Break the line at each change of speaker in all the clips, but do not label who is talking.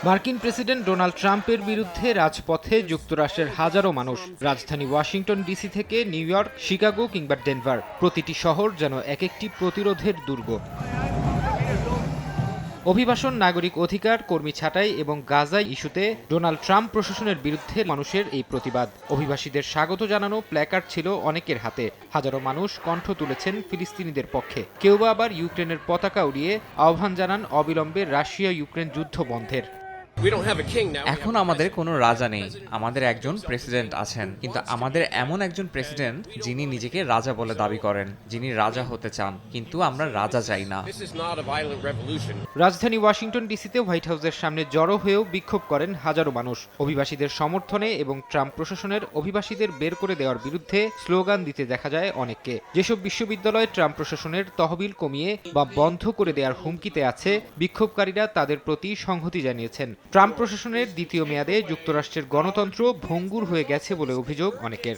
মার্কিন president Donald ট্রাম্পের বিরুদ্ধে রাজপথে যুক্তরাষ্ট্রের হাজারো মানুষ। রাজধানী ওয়াশিংটন ডিসি থেকে নিউ ইয়র্ক, শিকাগো কিংবা ডেনভার, প্রতিটি শহর যেন এক একটি প্রতিরোধের দুর্গ। অভিবাসন, নাগরিক অধিকার, কর্মী ছাঁটাই এবং গাজা ইস্যুতে ডোনাল্ড ট্রাম্প প্রশাসনের বিরুদ্ধে মানুষের এই প্রতিবাদ। অভিবাসীদের স্বাগত জানানো প্ল্যাকার্ড ছিল অনেকের হাতে। হাজারো মানুষ কণ্ঠ তুলেছেন ফিলিস্তিনিদের পক্ষে। কেউ বা আবার ইউক্রেনের পতাকা উড়িয়ে আহ্বান জানান অবিলম্বে রাশিয়া ইউক্রেন যুদ্ধ বন্ধের।
এখন আমাদের কোনো রাজা নেই, আমাদের একজন প্রেসিডেন্ট আছেন, কিন্তু আমাদের এমন একজন প্রেসিডেন্ট যিনি নিজেকে রাজা বলে দাবি করেন, যিনি রাজা হতে চান, কিন্তু আমরা রাজা চাই না।
রাজধানী ওয়াশিংটন ডিসিতে হোয়াইট হাউসের সামনে জড়ো হয়েও বিক্ষোভ করেন হাজারো মানুষ। অভিবাসীদের সমর্থনে এবং ট্রাম্প প্রশাসনের অভিবাসীদের বের করে দেওয়ার বিরুদ্ধে স্লোগান দিতে দেখা যায় অনেককে। যেসব বিশ্ববিদ্যালয় ট্রাম্প প্রশাসনের তহবিল কমিয়ে বা বন্ধ করে দেওয়ার হুমকিতে আছে, বিক্ষোভকারীরা তাদের প্রতি সংহতি জানিয়েছেন। ট্রাম্প প্রশাসনের দ্বিতীয় মেয়াদে যুক্তরাষ্ট্রের গণতন্ত্র ভঙ্গুর হয়ে গেছে বলে অভিযোগ অনেকের।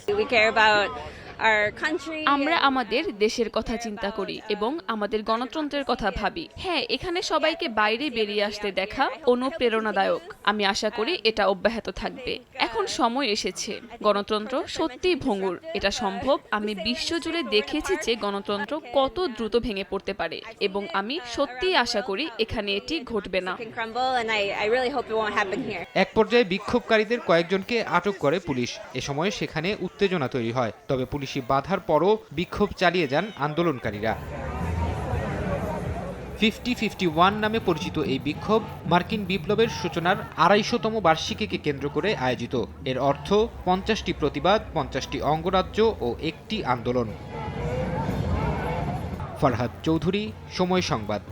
আমরা আমাদের দেশের কথা চিন্তা করি এবং আমাদের গণতন্ত্রের কথা ভাবি। হ্যাঁ, এখানে সবাইকে বাইরে বেরিয়ে আসতে দেখা অনুপ্রেরণাদায়ক। আমি আশা করি এটা অব্যাহত থাকবে। এখন সময় এসেছে। গণতন্ত্র সত্যিই ভঙ্গুর, এটা সম্ভব। আমি বিশ্বজুড়ে দেখেছি যে গণতন্ত্র কত দ্রুত ভেঙে পড়তে পারে এবং আমি সত্যিই আশা করি এখানে এটি ঘটবে না।
এক পর্যায়ে বিক্ষোভকারীদের কয়েকজনকে আটক করে পুলিশ। এ সময় সেখানে উত্তেজনা তৈরি হয়, তবে পুলিশি বাধার পরও বিক্ষোভ চালিয়ে যান আন্দোলনকারীরা। 50-51 নামে পরিচিত এই বিক্ষোভ মার্কিন বিপ্লবের সূচনার 250তম বার্ষিকীকে কেন্দ্র করে আয়োজিত। এর অর্থ 50টি প্রতিবাদ, 50টি অঙ্গরাজ্য ও একটি আন্দোলন। ফরহাদ চৌধুরী, সময় সংবাদ।